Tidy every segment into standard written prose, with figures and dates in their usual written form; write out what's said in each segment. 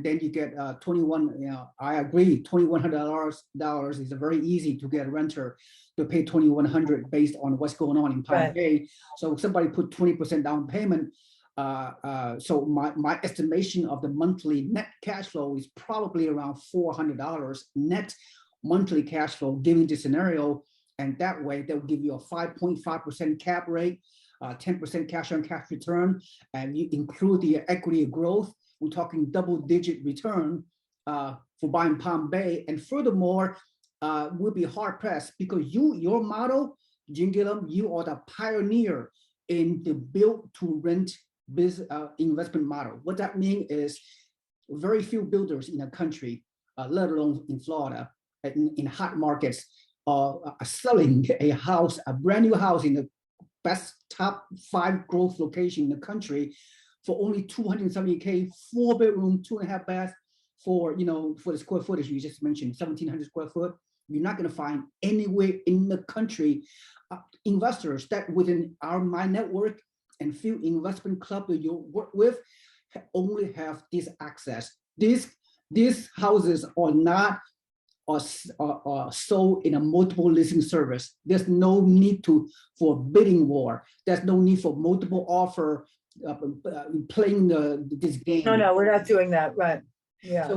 then you get 21. I agree, $2,100 is very easy to get a renter to pay $2,100 based on what's going on in Palm Bay. So somebody put 20% down payment. So my estimation of the monthly net cash flow is probably around $400 net monthly cash flow, given the scenario. And that way, that will give you a 5.5% cap rate, 10% cash on cash return, and you include the equity growth. We're talking double-digit return for buying Palm Bay. And furthermore, will be hard pressed because your model, Gillen, you are the pioneer in the build to rent business investment model. What that means is very few builders in the country, let alone in Florida, in hot markets, are selling a house, a brand new house in the best top 5 growth location in the country for only $270K, 4-bedroom, 2.5 bath for the square footage you just mentioned, 1,700 square foot. You're not going to find anywhere in the country investors that within my network and few investment club that you work with only have this access. These houses are not sold in a multiple listing service. There's no need for bidding war. There's no need for multiple offer playing this game. No, we're not doing that, right? Yeah.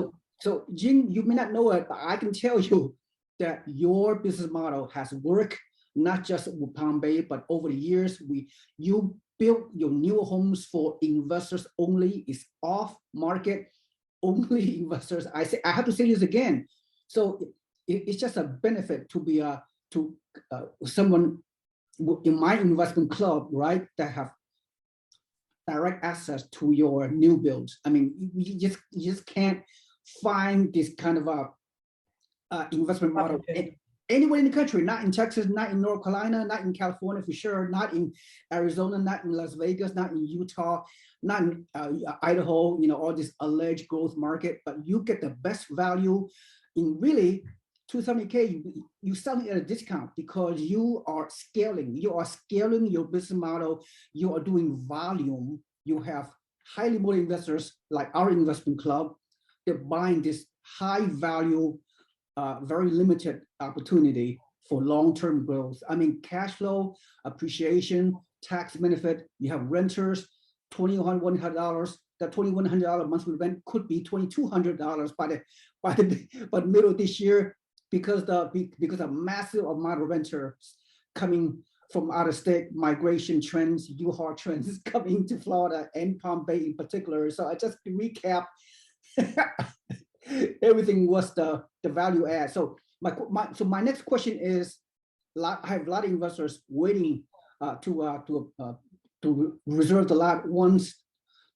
So Jing, you may not know it, but I can tell you that your business model has worked not just with Palm Bay, but over the years, you built your new homes for investors only. It's off market only investors. I have to say this again. So it's just a benefit to be someone in my investment club, right, that have direct access to your new builds. I mean, you just can't find this kind of a investment model anywhere in the country, not in Texas, not in North Carolina, not in California for sure, not in Arizona, not in Las Vegas, not in Utah, not in Idaho, all this alleged growth market, but you get the best value in really $270K, you selling at a discount because you are scaling your business model, you are doing volume, you have highly motivated investors like our investment club, they're buying this high value, very limited opportunity for long-term growth. I mean, cash flow, appreciation, tax benefit, you have renters, $2,100, that $2,100 monthly rent could be $2,200 by the middle of this year because of massive amount of renters coming from out of state, migration trends, U-Haul trends coming to Florida and Palm Bay in particular. So I just to recap, everything was the value add. So my next question is, I have a lot of investors waiting to reserve the lot once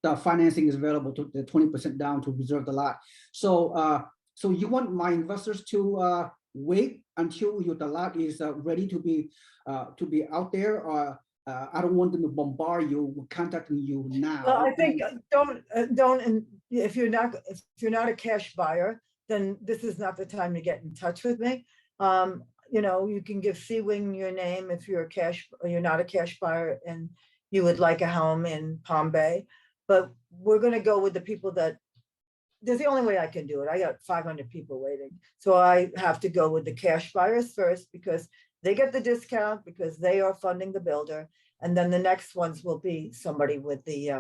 the financing is available, to the 20% down to reserve the lot. So you want my investors to wait until the lot is ready to be out there, or I don't want them to bombard you with contacting you now. Well, I think don't. And if you're not a cash buyer, then this is not the time to get in touch with me. You can give C-Wing your name if you're not a cash buyer and you would like a home in Palm Bay. But we're going to go with the people that's the only way I can do it. I got 500 people waiting. So I have to go with the cash buyers first because they get the discount because they are funding the builder. And then the next ones will be somebody with the,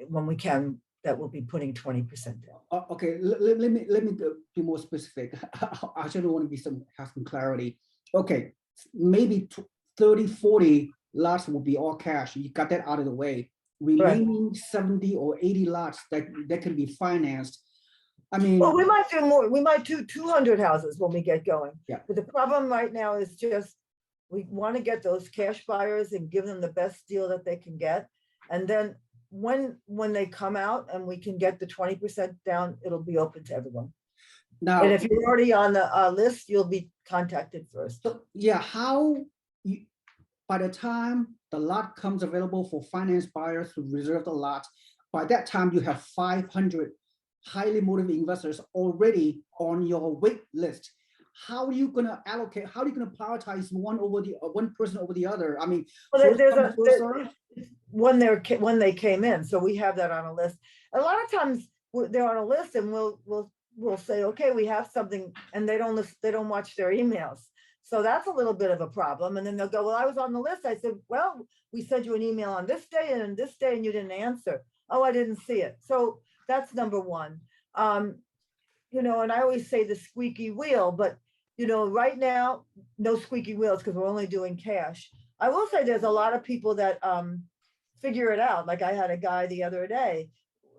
when we can, that will be putting 20% down. Okay, let me be more specific. I just want to have some clarity. Okay, maybe 30, 40 lots will be all cash. You got that out of the way. Remaining 70 or 80 lots that can be financed. I mean, well, we might do more. We might do 200 houses when we get going. Yeah. But the problem right now is just we want to get those cash buyers and give them the best deal that they can get. And then when they come out and we can get the 20% down, it'll be open to everyone. Now, and if you're already on the list, you'll be contacted first. So, yeah, by the time the lot comes available for finance buyers to reserve the lot, by that time you have 500 highly motivated investors already on your wait list. How are you going to allocate? How are you going to prioritize one person over the other? I mean, when they came in, so we have that on a list. A lot of times they're on a list, and we'll say, okay, we have something, and they don't watch their emails. So that's a little bit of a problem. And then they'll go, well, I was on the list. I said, well, we sent you an email on this day and this day, and you didn't answer. Oh, I didn't see it. So that's number one. You know, and I always say the squeaky wheel, but you know, right now, no squeaky wheels because we're only doing cash. I will say there's a lot of people that figure it out. Like I had a guy the other day.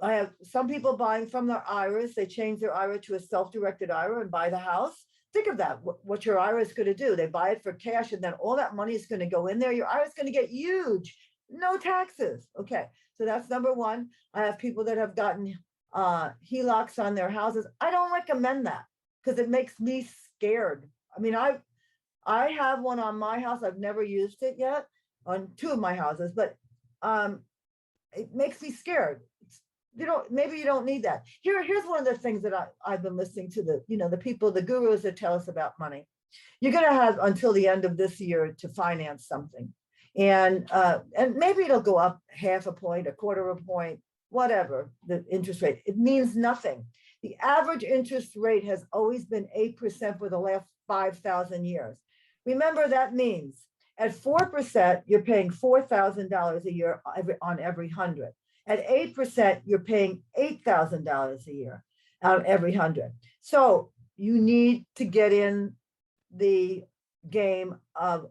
I have some people buying from their IRAs. They change their IRA to a self-directed IRA and buy the house. Think of that, what your IRA is going to do. They buy it for cash, and then all that money is going to go in there. Your IRA is going to get huge, no taxes. Okay, so that's number one. I have people that have gotten HELOCs on their houses. I don't recommend that because it makes me scared. I mean, I have one on my house. I've never used it yet on two of my houses, but it makes me scared. Maybe you don't need that. Here's one of the things that I've been listening to the people, the gurus that tell us about money. You're going to have until the end of this year to finance something. And maybe it'll go up half a point, a quarter of a point, whatever the interest rate. It means nothing. The average interest rate has always been 8% for the last 5,000 years. Remember, that means at 4%, you're paying $4,000 a year on every 100. At 8%, you're paying $8,000 a year on every 100. So you need to get in the game of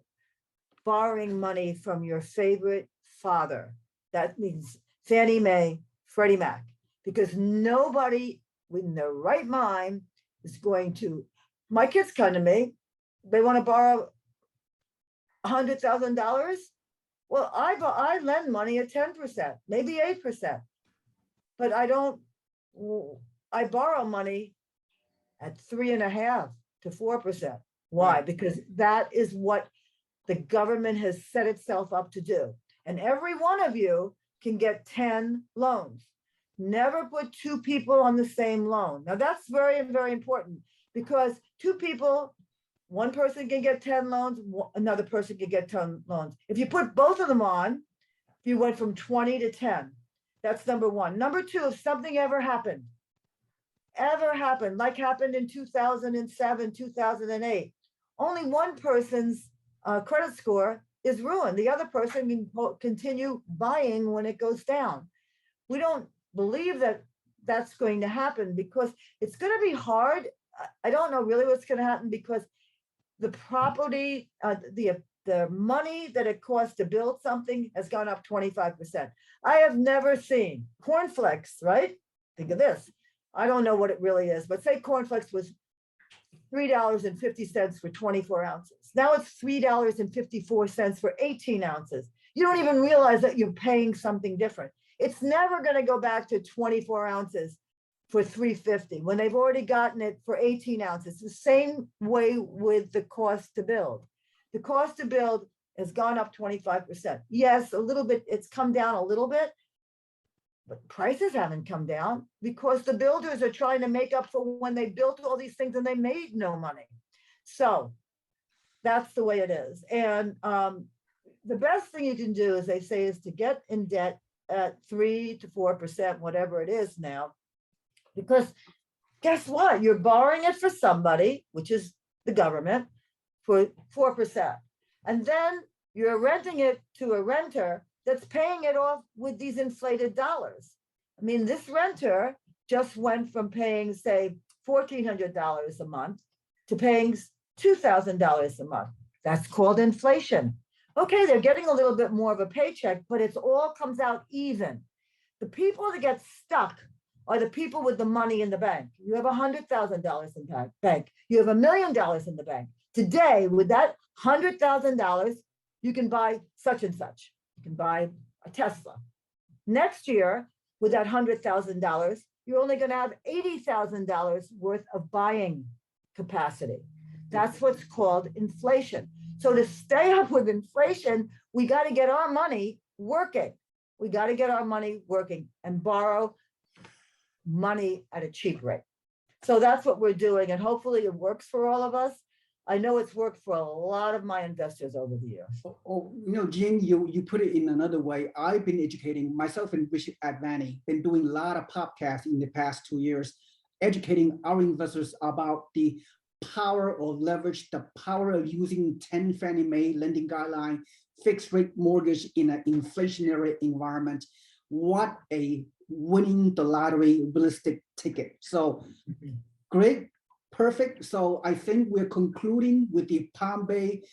borrowing money from your favorite father. That means Fannie Mae, Freddie Mac, because nobody in their right mind is going to. My kids come to me, they want to borrow $100,000. Well, I lend money at 10%, maybe 8%, but I borrow money at 3.5% to 4%. Why? Right. Because that is what the government has set itself up to do. And every one of you can get 10 loans. Never put two people on the same loan. Now that's very, very important because two people, one person can get 10 loans, another person can get 10 loans. If you put both of them on, you went from 20 to 10. That's number one. Number two, if something ever happened, like happened in 2007, 2008, only one person's credit score is ruined. The other person can continue buying when it goes down. We don't believe that that's going to happen because it's going to be hard. I don't know really what's going to happen because the property, the money that it costs to build something has gone up 25%. I have never seen cornflakes, right? Think of this. I don't know what it really is, but say cornflakes was $3.50 for 24 ounces. Now it's $3.54 for 18 ounces. You don't even realize that you're paying something different. It's never going to go back to 24 ounces for $3.50 when they've already gotten it for 18 ounces. The same way with the cost to build. The cost to build has gone up 25%. Yes, a little bit, it's come down a little bit, but prices haven't come down because the builders are trying to make up for when they built all these things and they made no money. So that's the way it is. And the best thing you can do, as they say, is to get in debt at 3 to 4%, whatever it is now, because guess what? You're borrowing it for somebody, which is the government, for 4%. And then you're renting it to a renter that's paying it off with these inflated dollars. I mean, this renter just went from paying, say, $1,400 a month to paying $2,000 a month. That's called inflation. Okay, they're getting a little bit more of a paycheck, but it's all comes out even. The people that get stuck are the people with the money in the bank. You have $100,000 in the bank. You have $1 million in the bank. Today, with that $100,000, you can buy such and such. You can buy a Tesla. Next year, with that $100,000, you're only going to have $80,000 worth of buying capacity. That's what's called inflation. So to stay up with inflation, we got to get our money working. We got to get our money working and borrow money at a cheap rate. So that's what we're doing. And hopefully it works for all of us. I know it's worked for a lot of my investors over the years. Jean, you put it in another way. I've been educating myself and Bishop Advani, been doing a lot of podcasts in the past 2 years, educating our investors about the power of leverage, the power of using 10 Fannie Mae lending guideline, fixed rate mortgage in an inflationary environment. What a winning the lottery realistic ticket. So great, perfect. So I think we're concluding with the Palm Bay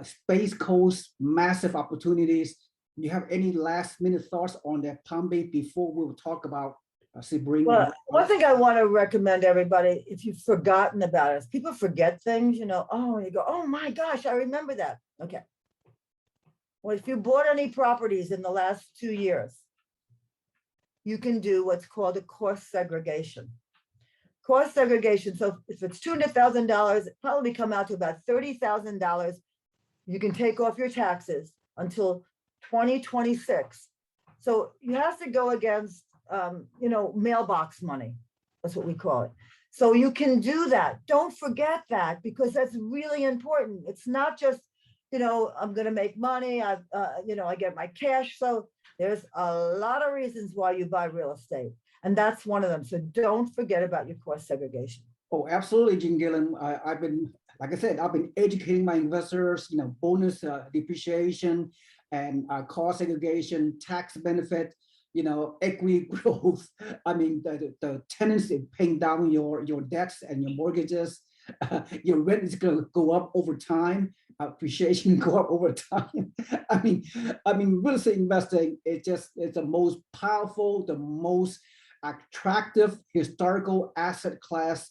Space Coast massive opportunities. You have any last minute thoughts on that Palm Bay before we'll talk about Sebring? Well, one thing I want to recommend everybody, if you've forgotten about it, people forget things, you know, oh, you go, oh my gosh, I remember that. Okay. Well, if you bought any properties in the last 2 years, you can do what's called a cost segregation. Cost segregation, so if it's $200,000, it probably come out to about $30,000 you can take off your taxes until 2026. So you have to go against, mailbox money. That's what we call it. So you can do that. Don't forget that, because that's really important. It's not just, I'm going to make money. I get my cash. So there's a lot of reasons why you buy real estate. And that's one of them. So don't forget about your cost segregation. Oh, absolutely, Jean Gillen. I've been, like I said, I've been educating my investors, bonus depreciation and cost segregation, tax benefit, equity growth. I mean, the tenants paying down your debts and your mortgages. Your rent is going to go up over time. Appreciation go up over time. I mean, real estate investing, it's the most powerful, the most attractive historical asset class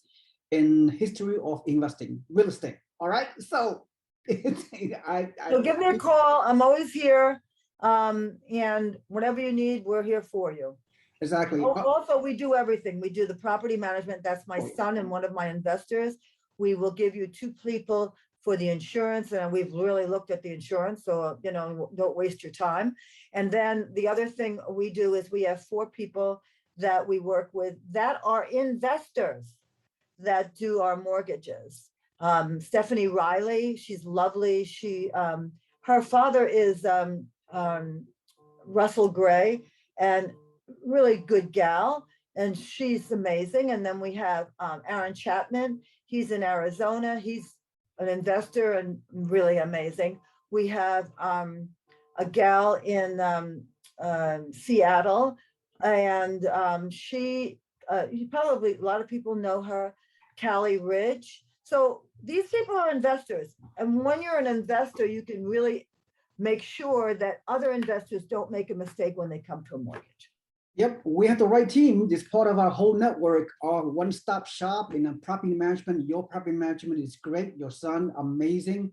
in history of investing, real estate. All right, so so give me a call. I'm always here, and whatever you need, we're here for you. Exactly. Also, we do everything. We do the property management. That's my son and one of my investors. We will give you 2 people for the insurance, and we've really looked at the insurance, so don't waste your time. And then the other thing we do is we have 4 people that we work with that are investors that do our mortgages. Stephanie Riley, she's lovely. She, her father is Russell Gray, and really good gal, and she's amazing. And then we have Aaron Chapman. He's in Arizona. He's an investor and really amazing. We have a gal in Seattle, and you probably, a lot of people know her, Callie Ridge. So these people are investors. And when you're an investor, you can really make sure that other investors don't make a mistake when they come to a mortgage. Yep, we have the right team. This part of our whole network, our one-stop shop in property management. Your property management is great. Your son, amazing.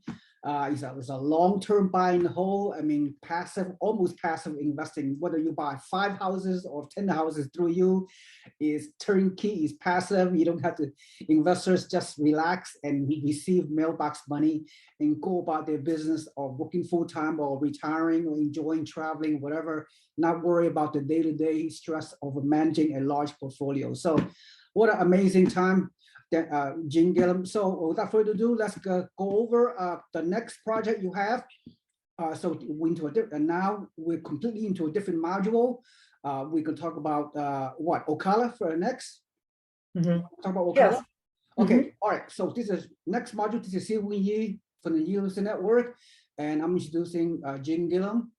It's a long-term buy and hold. I mean, passive, almost passive investing. Whether you buy 5 houses or 10 houses through you, is turnkey, is passive. You don't have to. Investors just relax and receive mailbox money and go about their business, or working full-time, or retiring, or enjoying traveling, whatever. Not worry about the day-to-day stress of managing a large portfolio. So, what an amazing time. Jean Gillen. So without further ado, let's go over the next project you have. So we into and now we're completely into a different module. We can talk about Ocala for next. Mm-hmm. Talk about Ocala. Yes. Okay. Mm-hmm. All right. So this is next module. This is Siwin Yi from the Unison Network, and I'm introducing Jean Gillen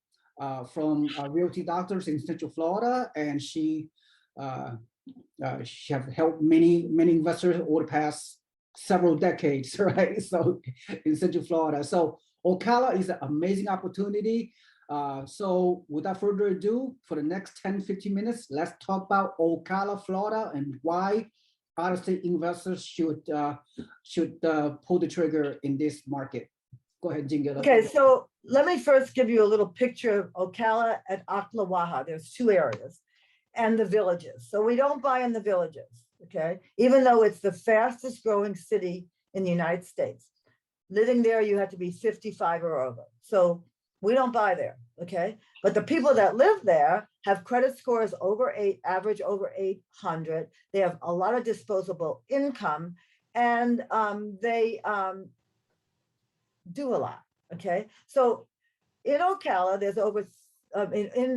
from Realty Doctors in Central Florida, and she have helped many investors over the past several decades, right? So in Central Florida. So Ocala is an amazing opportunity. So without further ado, for the next 10-15 minutes, let's talk about Ocala, Florida, and why out-of-state investors should pull the trigger in this market. Go ahead, Jingle. Okay, so let me first give you a little picture of Ocala and Ocklawaha. There's 2 areas. And the villages. So we don't buy in the villages, okay? Even though it's the fastest growing city in the United States. Living there, you have to be 55 or over. So we don't buy there, okay? But the people that live there have credit scores over 8, average over 800. They have a lot of disposable income, and they do a lot. Okay, so in Ocala, there's over in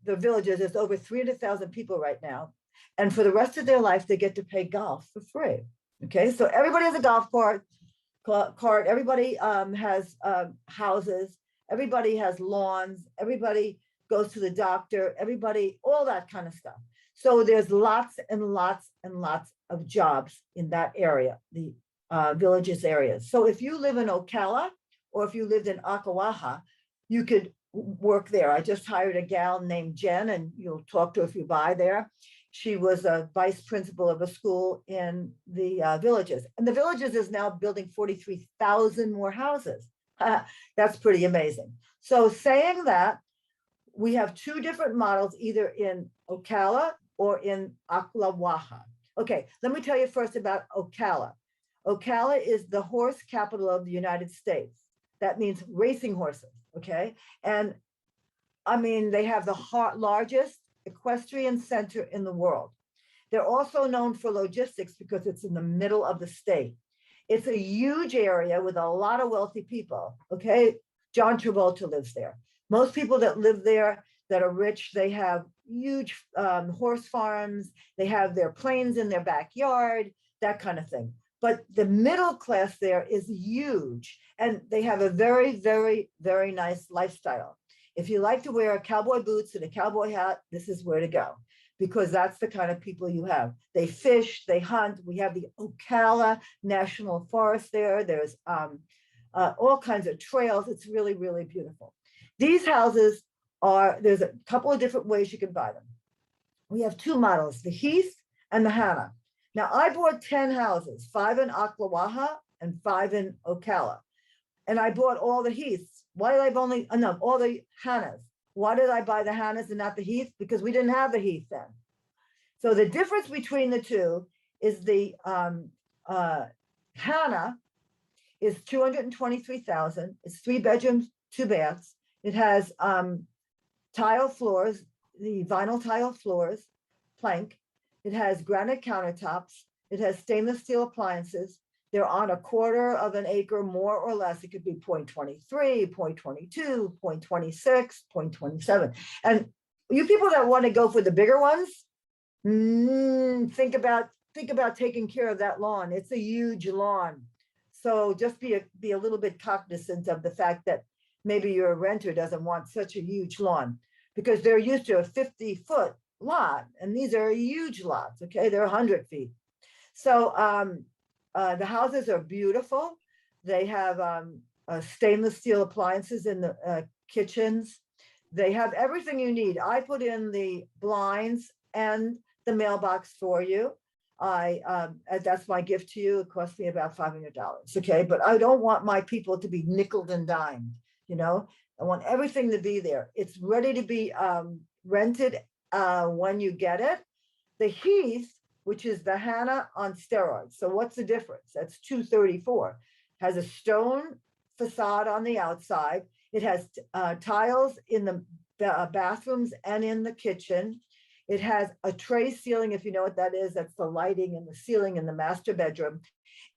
the villages, there's over 300,000 people right now, and for the rest of their life, they get to play golf for free. Okay, so everybody has a golf cart. Everybody has houses. Everybody has lawns. Everybody goes to the doctor. Everybody, all that kind of stuff. So there's lots and lots and lots of jobs in that area, the villages areas. So if you live in Ocala, or if you lived in Ocala, you could work there. I just hired a gal named Jen, and you'll talk to her if you buy there. She was a vice principal of a school in the villages. And the villages is now building 43,000 more houses. That's pretty amazing. So saying that, we have two different models, either in Ocala or in Ocklawaha. Okay, let me tell you first about Ocala. Ocala is the horse capital of the United States. That means racing horses, okay? And I mean, they have the largest equestrian center in the world. They're also known for logistics because it's in the middle of the state. It's a huge area with a lot of wealthy people, okay? John Travolta lives there. Most people that live there that are rich, they have huge horse farms, they have their planes in their backyard, that kind of thing. But the middle class there is huge, and they have a very, very, very nice lifestyle. If you like to wear cowboy boots and a cowboy hat, this is where to go, because that's the kind of people you have. They fish, they hunt. We have the Ocala National Forest there. There's all kinds of trails. It's really, really beautiful. These houses there's a couple of different ways you can buy them. We have two models, the Heath and the Hannah. Now, I bought 10 houses, 5 in Ocklawaha and 5 in Ocala. And I bought all the Heaths. Why did I all the Hannahs? Why did I buy the Hannahs and not the Heath? Because we didn't have the Heath then. So the difference between the two is the Hannah is 223,000. It's 3 bedrooms, 2 baths. It has tile floors, the vinyl tile floors, plank. It has granite countertops. It has stainless steel appliances. They're on 1/4 of an acre, more or less. It could be 0.23, 0.22, 0.26, 0.27. And you people that want to go for the bigger ones, think about taking care of that lawn. It's a huge lawn. So just be a little bit cognizant of the fact that maybe your renter doesn't want such a huge lawn, because they're used to a 50-foot lot, and these are huge lots, okay? They're 100 feet. So the houses are beautiful. They have stainless steel appliances in the kitchens. They have everything you need. I put in the blinds and the mailbox for you. That's my gift to you. It cost me about $500, okay? But I don't want my people to be nickeled and dimed, you know? I want everything to be there. It's ready to be rented when you get it. The Heath, which is the Hannah on steroids. So what's the difference? That's 234. Has a stone facade on the outside. It has tiles in the bathrooms and in the kitchen. It has a tray ceiling, if you know what that is. That's the lighting and the ceiling in the master bedroom.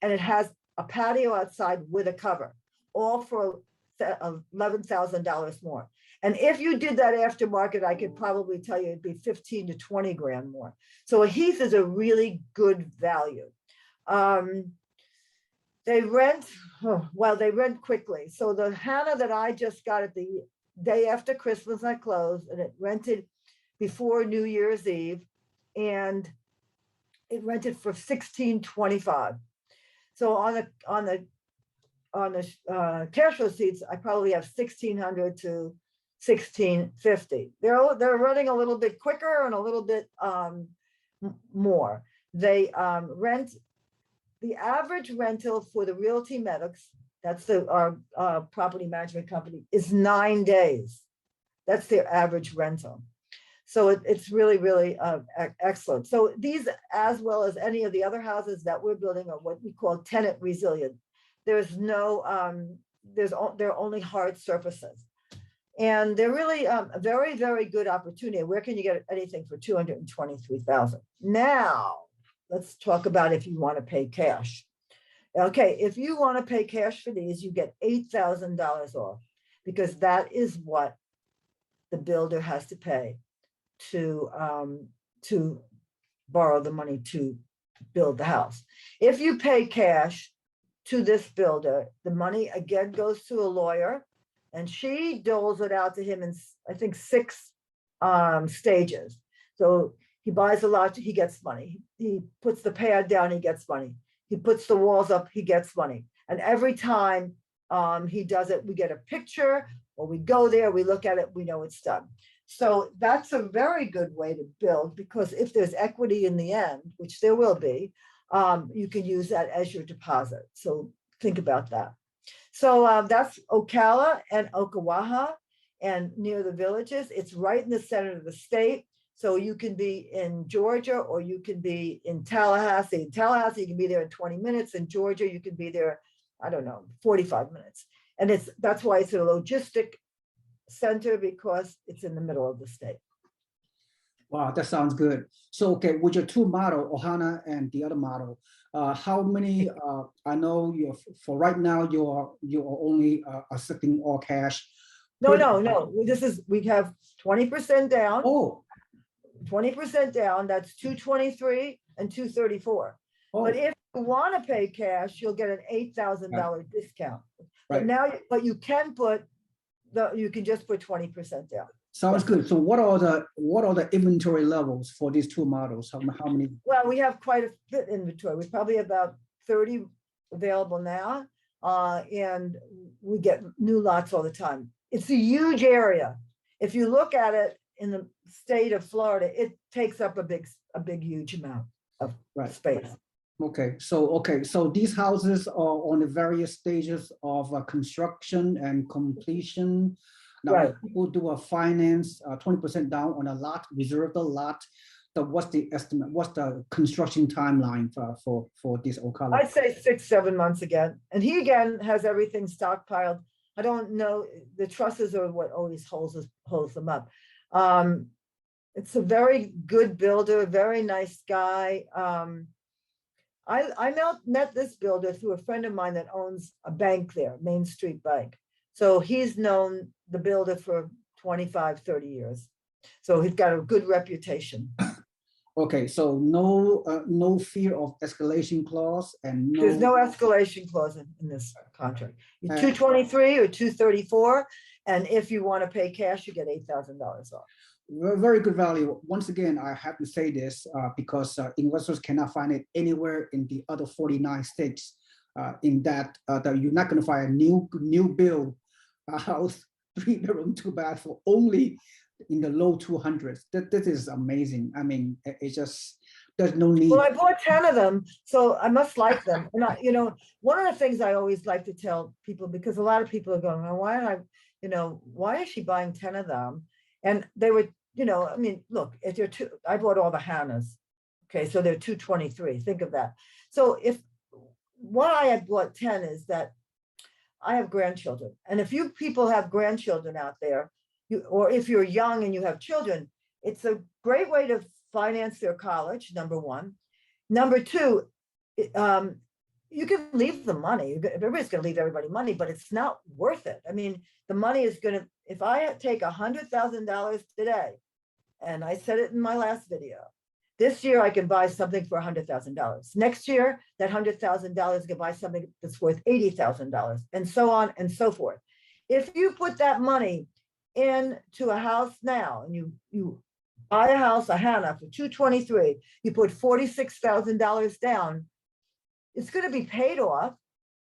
And it has a patio outside with a cover, all for $11,000 more. And if you did that aftermarket, I could probably tell you it'd be 15 to 20 grand more. So a Heath is a really good value. They rent quickly. So the Hannah that I just got at the day after Christmas, I closed, and it rented before New Year's Eve, and it rented for $1,625. So on the cash receipts, I probably have $1,600 to $1,650. They're running a little bit quicker and a little bit more. They rent, the average rental for the Realty Medics, that's our property management company, is 9 days. That's their average rental. So it's really, really excellent. So these, as well as any of the other houses that we're building, are what we call tenant resilient. There's no, they're only hard surfaces. And they're really a very, very good opportunity. Where can you get anything for $223,000? Now, let's talk about if you want to pay cash. Okay, if you want to pay cash for these, you get $8,000 off, because that is what the builder has to pay to borrow the money to build the house. If you pay cash to this builder, the money again goes to a lawyer, and she doles it out to him in, I think, 6 stages. So he buys a lot, he gets money. He puts the pad down, he gets money. He puts the walls up, he gets money. And every time he does it, we get a picture, or we go there, we look at it, we know it's done. So that's a very good way to build, because if there's equity in the end, which there will be, you can use that as your deposit. So think about that. So that's Ocala and Ocala, and near the villages. It's right in the center of the state. So you can be in Georgia, or you can be in Tallahassee. In Tallahassee, you can be there in 20 minutes. In Georgia, you can be there, I don't know, 45 minutes. And that's why it's a logistic center, because it's in the middle of the state. Wow, that sounds good. So, okay, with your 2 model, Ohana and the other model, how many? I know you for right now you're only accepting all cash. No. We have 20% down. Oh, 20% down. That's 223 and 234. oh, But if you want to pay cash, you'll get an $8,000 discount. right. But you can just put 20% down. Sounds good. So what are the inventory levels for these 2 models? How many? Well, we have quite a bit inventory. We probably have about 30 available now, and we get new lots all the time. It's a huge area. If you look at it in the state of Florida, it takes up a big, huge amount of space. Okay, so these houses are on the various stages of construction and completion. Now, Right. if people do a finance 20% down on a lot, reserve the lot. What's the estimate? What's the construction timeline for this Ocala? I'd say 6-7 months again. And he again has everything stockpiled. I don't know, the trusses are what always holds them up. It's a very good builder, very nice guy. I met this builder through a friend of mine that owns a bank there, Main Street Bank. So he's known the builder for 25, 30 years. So he's got a good reputation. Okay, so no fear of escalation clause, and there's no escalation clause in this contract. You're 223 or 234, and if you want to pay cash, you get $8,000 off. Very good value. Once again, I have to say this because investors cannot find it anywhere in the other 49 states. In that you're not going to find a new build house, 3-bedroom, 2-bath for only in the low 200s. This is amazing. I mean, it's just, there's no need. Well, I bought 10 of them, so I must like them. And one of the things I always like to tell people, because a lot of people are going, oh, why is she buying 10 of them? And they were, I mean, look, if you're I bought all the Hannahs. Okay, so they're 223. Think of that. So why I had bought 10 is that I have grandchildren. And if you people have grandchildren out there, or if you're young and you have children, it's a great way to finance their college, number one. Number two, you can leave the money. Everybody's going to leave everybody money, but it's not worth it. I mean, the money is going to, if I take $100,000 today, and I said it in my last video, this year I can buy something for $100,000. Next year, that $100,000 can buy something that's worth $80,000, and so on and so forth. If you put that money into a house now, and you buy a house, a Hannah, for $223, you put $46,000 down, it's going to be paid off.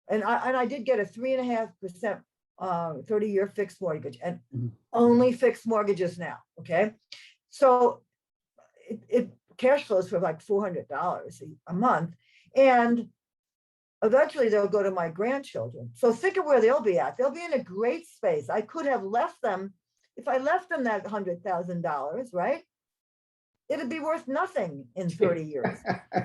And I did get a 3.5% 30-year fixed mortgage, and only fixed mortgages now. Okay, so it cash flows for like $400 a month, and eventually they'll go to my grandchildren. So think of where they'll be at. They'll be in a great space. I could have left them, if I left them that $100,000, right? It'd be worth nothing in 30 years.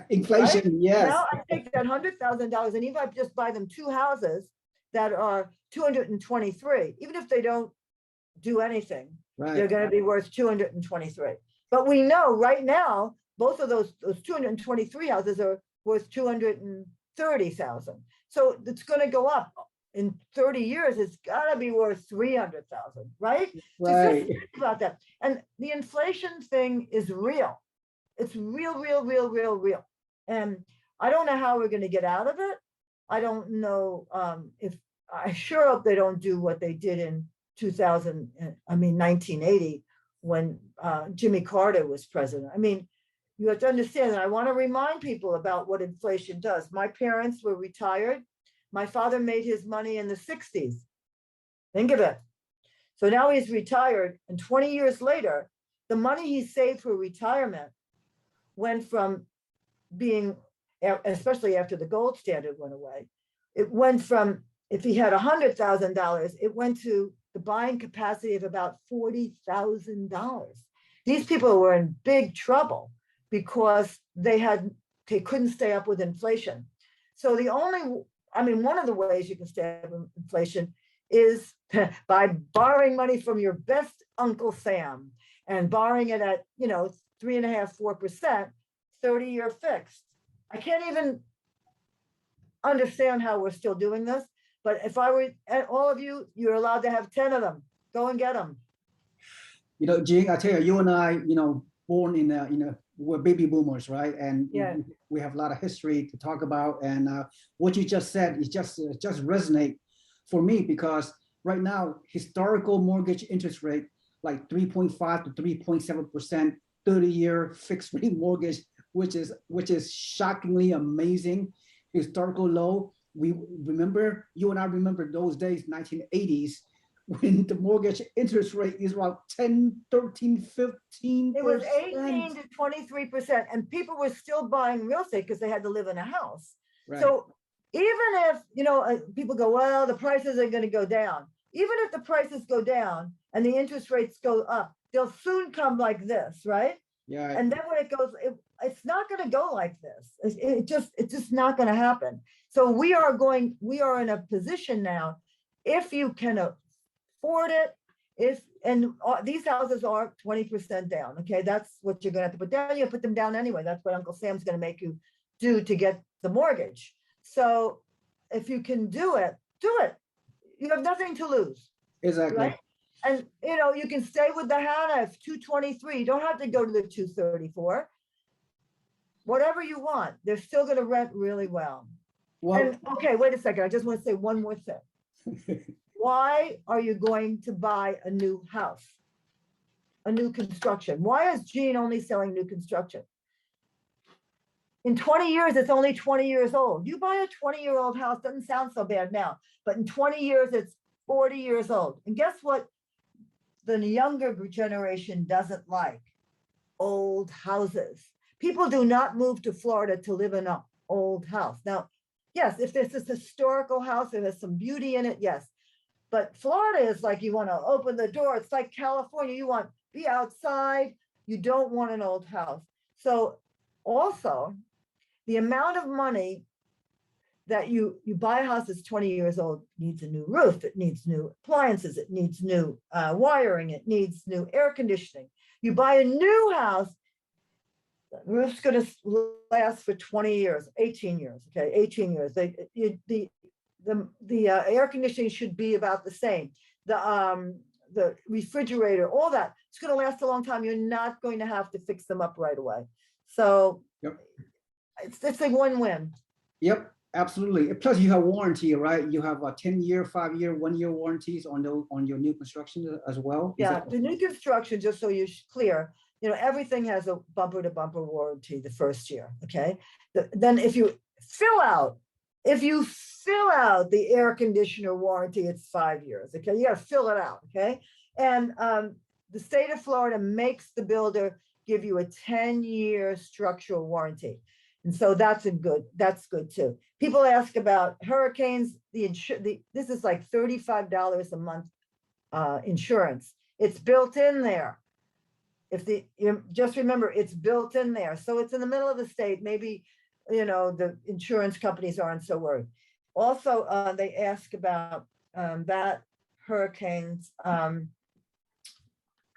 Inflation, right? Yes. Now I take that $100,000, and even if I just buy them 2 houses that are 223, even if they don't do anything, right, they're going to be worth 223. But we know right now, both of those 223 houses are worth 200 and 30,000. So it's going to go up in 30 years. It's got to be worth 300,000, right? Right. Just think about that. And the inflation thing is real. It's real, real, real, real, real. And I don't know how we're going to get out of it. I don't know if I sure hope they don't do what they did in 1980 when Jimmy Carter was president. I mean, you have to understand that I want to remind people about what inflation does. My parents were retired. My father made his money in the 60s. Think of it. So now he's retired, and 20 years later, the money he saved for retirement went from being, especially after the gold standard went away, it went from, if he had $100,000, it went to the buying capacity of about $40,000. These people were in big trouble because they couldn't stay up with inflation. So one of the ways you can stay up with inflation is by borrowing money from your best Uncle Sam and borrowing it at 3.5%, 4%, 30-year fixed. I can't even understand how we're still doing this, but if I were all of you, you're allowed to have 10 of them. Go and get them. Jean, I tell you, you and I, born in we're baby boomers, right? And yeah, we have a lot of history to talk about. And what you just said is just resonate for me, because right now, historical mortgage interest rate, like 3.5 to 3.7%, 30-year fixed rate mortgage, which is shockingly amazing, historical low. You and I remember those days, 1980s, when the mortgage interest rate is about 10, 13, 15%. It was 18 to 23%, and people were still buying real estate because they had to live in a house. Right. So even if, people go, well, the prices are going to go down. Even if the prices go down and the interest rates go up, they'll soon come like this, right? Yeah. And then when it goes, it's not going to go like this. It's just not going to happen. So we are in a position now, if you can afford it, these houses are 20% down. Okay, that's what you're going to have to put down. You put them down anyway. That's what Uncle Sam's going to make you do to get the mortgage. So if you can do it, do it. You have nothing to lose. Exactly. Right? And you can stay with the Hannah if 223. You don't have to go to the 234. Whatever you want, they're still going to rent really well. And okay, wait a second. I just want to say one more thing. Why are you going to buy a new house? A new construction? Why is Gene only selling new construction? In 20 years, it's only 20 years old. You buy a 20-year-old house, doesn't sound so bad now, but in 20 years, it's 40 years old. And guess what the younger generation doesn't like? Old houses. People do not move to Florida to live in an old house. Now, yes, if there's this historical house, and there's some beauty in it, yes. But Florida is like, you want to open the door. It's like California. You want to be outside. You don't want an old house. So also, the amount of money that you buy a house that's 20 years old needs a new roof. It needs new appliances. It needs new wiring. It needs new air conditioning. You buy a new house, the roof's going to last for 20 years, 18 years. Okay, 18 years. The air conditioning should be about the same. The refrigerator, all that, it's going to last a long time. You're not going to have to fix them up right away. So yep. It's a win-win. Yep, absolutely. Plus you have warranty, right? You have a 10-year, 5-year, 1-year warranties on your new construction as well. Yeah, the new construction, just so you're clear, everything has a bumper-to-bumper warranty the first year, okay? Then if you fill out the air conditioner warranty, it's 5 years, okay? You got to fill it out, okay? And the state of Florida makes the builder give you a 10-year structural warranty. And so that's good too. People ask about hurricanes. This is like $35 a month insurance. It's built in there. Just remember, it's built in there. So it's in the middle of the state. Maybe the insurance companies aren't so worried. Also, they ask about that hurricanes.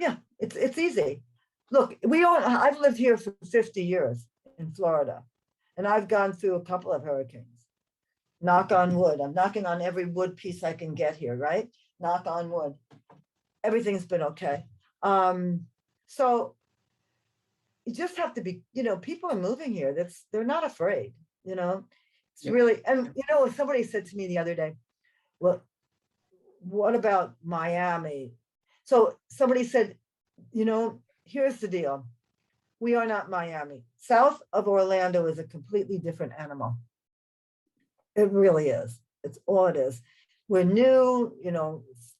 Yeah, it's easy. Look, I've lived here for 50 years in Florida, and I've gone through a couple of hurricanes. Knock on wood. I'm knocking on every wood piece I can get here, right? Knock on wood. Everything's been okay. So you just have to be, people are moving here. They're not afraid, It's Yep. really, and somebody said to me the other day, well, what about Miami? So somebody said, here's the deal. We are not Miami. South of Orlando is a completely different animal. It really is. It's all it is. We're new,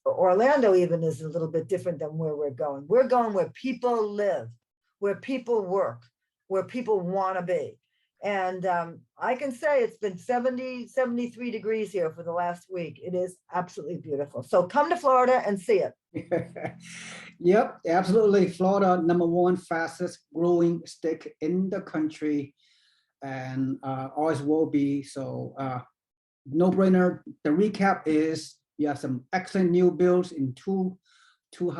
Orlando even is a little bit different than where we're going. We're going where people live, where people work, where people want to be. And I can say it's been 70, 73 degrees here for the last week. It is absolutely beautiful. So come to Florida and see it. Yep, absolutely. Florida, #1 fastest growing state in the country, and always will be. So no brainer. The recap is you have some excellent new builds in two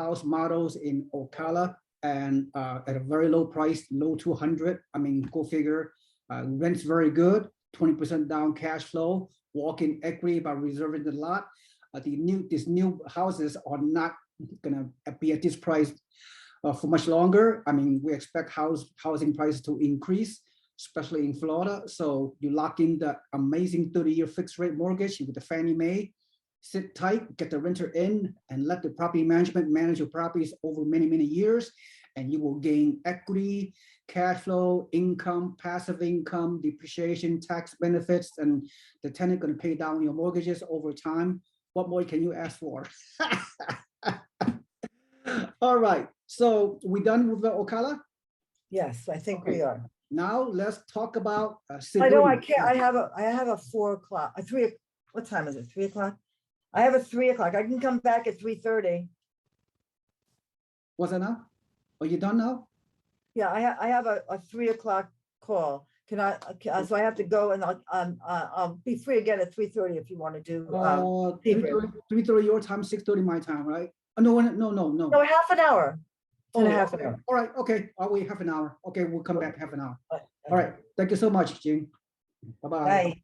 house models in Ocala, and at a very low price, low 200. I mean, go figure. Rent's very good, 20% down cash flow, walk-in equity by reserving the lot. These new houses are not gonna be at this price for much longer. I mean, we expect housing prices to increase, especially in Florida. So you lock in the amazing 30-year fixed rate mortgage with the Fannie Mae, sit tight, get the renter in, and let the property management manage your properties over many, many years, and you will gain equity, cash flow, income, passive income, depreciation, tax benefits, and the tenant gonna pay down your mortgages over time. What more can you ask for? All right, so we done with the Ocala? Yes, I think Okay. we are. Now let's talk about I know I Segregation. can't, I have a 4 o'clock, what time is it? 3 o'clock? I have a 3 o'clock. I can come back at 3:30. What's that now? Are you done now? Yeah, I have a 3 o'clock call. So I have to go, and I'll be free again at 3:30 if you want to do. 3:30 your time, 6:30 my time, right? Oh, no, no. No, half an hour. And a half an okay. hour. All right, okay. I'll wait half an hour. Okay, we'll come back half an hour. Okay. All right. Thank you so much, Jim. Bye-bye. Bye.